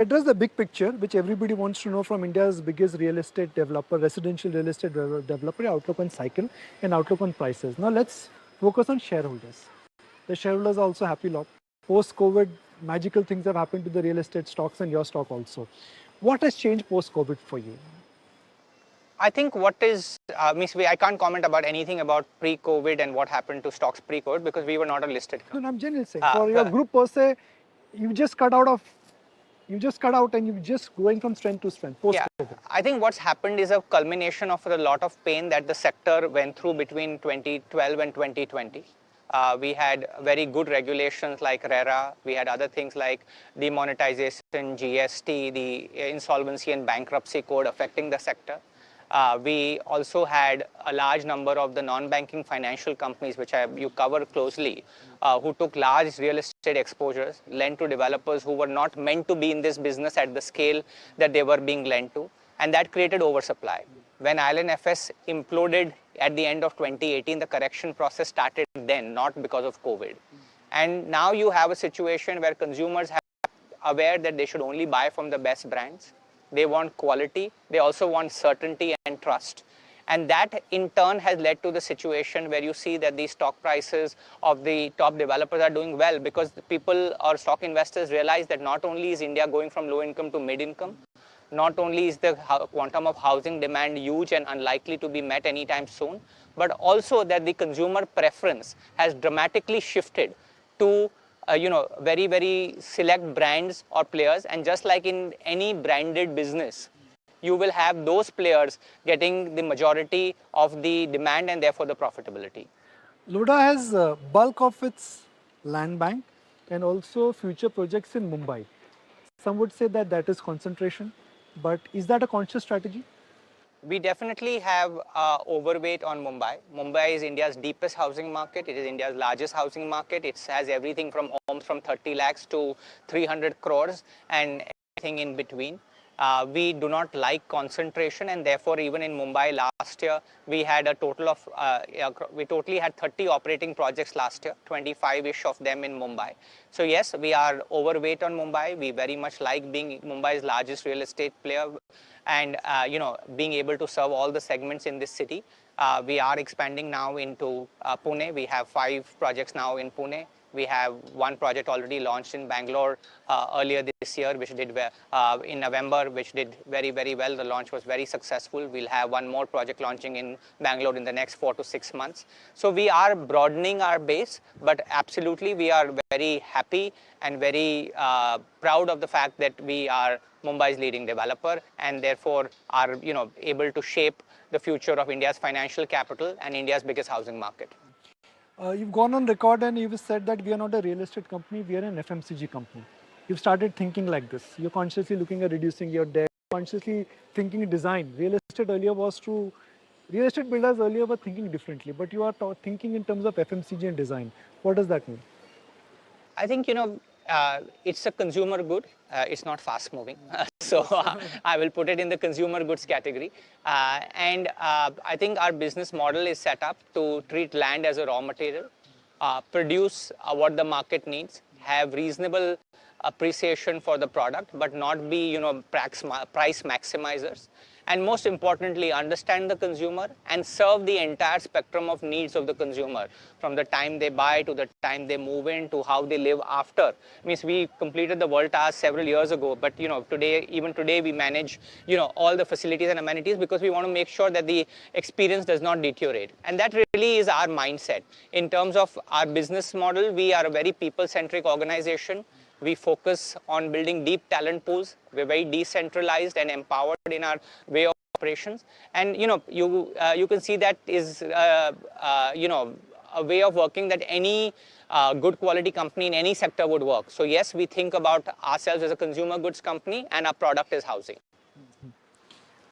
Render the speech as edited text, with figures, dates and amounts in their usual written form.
address the big picture, which everybody wants to know from India's biggest real estate developer, residential real estate developer, outlook on cycle and outlook on prices. Now let's focus on shareholders. The shareholders are also happy lot. Post-COVID, magical things have happened to the real estate stocks and your stock also. What has changed post-COVID for you? I think what is, I can't comment about anything about pre-COVID and what happened to stocks pre-COVID because we were not a listed company. No, I'm genuinely saying, for your group per se, you just cut out and you're just going from strength to strength post-COVID. Yeah, I think what's happened is a culmination of a lot of pain that the sector went through between 2012 and 2020. We had very good regulations like RERA. We had other things like demonetization, GST, the insolvency and bankruptcy code affecting the sector. We also had a large number of the non-banking financial companies, which you cover closely, who took large real estate exposures, lent to developers who were not meant to be in this business at the scale that they were being lent to. And that created oversupply. When ILNFS imploded at the end of 2018, the correction process started then, not because of COVID. And now you have a situation where consumers are aware that they should only buy from the best brands. They want quality. They also want certainty and trust. And that in turn has led to the situation where you see that the stock prices of the top developers are doing well because the people or stock investors realize that not only is India going from low income to mid income, not only is the quantum of housing demand huge and unlikely to be met anytime soon, but also that the consumer preference has dramatically shifted to very, very select brands or players. And just like in any branded business, you will have those players getting the majority of the demand and therefore the profitability. Lodha has bulk of its land bank and also future projects in Mumbai. Some would say that that is concentration, but is that a conscious strategy? We definitely have overweight on Mumbai. Mumbai is India's deepest housing market. It is India's largest housing market. It has everything from homes from 30 lakhs to 300 crores and everything in between. We do not like concentration, and therefore even in Mumbai last year, we had a total of, we totally had 30 operating projects last year, 25-ish of them in Mumbai. So yes, we are overweight on Mumbai. We very much like being Mumbai's largest real estate player and being able to serve all the segments in this city. We are expanding now into Pune. We have 5 projects now in Pune. We have one project already launched in Bangalore earlier this year, which did in November, which did very, very well. The launch was very successful. We'll have one more project launching in Bangalore in the next 4 to 6 months. So we are broadening our base, but absolutely we are very happy and very proud of the fact that we are Mumbai's leading developer and therefore are able to shape the future of India's financial capital and India's biggest housing market. You've gone on record and you've said that we are not a real estate company, we are an FMCG company. You've started thinking like this. You're consciously looking at reducing your debt, consciously thinking design. Real estate builders earlier were thinking differently, but you are thinking in terms of FMCG and design. What does that mean? I think, it's a consumer good. It's not fast moving. So I will put it in the consumer goods category. I think our business model is set up to treat land as a raw material, produce what the market needs, have reasonable appreciation for the product, but not be, price maximizers. And most importantly, understand the consumer and serve the entire spectrum of needs of the consumer, from the time they buy to the time they move in to how they live after. Means we completed the World Task several years ago, but even today we manage all the facilities and amenities because we want to make sure that the experience does not deteriorate. And that really is our mindset. In terms of our business model, we are a very people-centric organization. We focus on building deep talent pools. We're very decentralized and empowered in our way of operations. And you can see that is a way of working that any good quality company in any sector would work. So yes, we think about ourselves as a consumer goods company and our product is housing.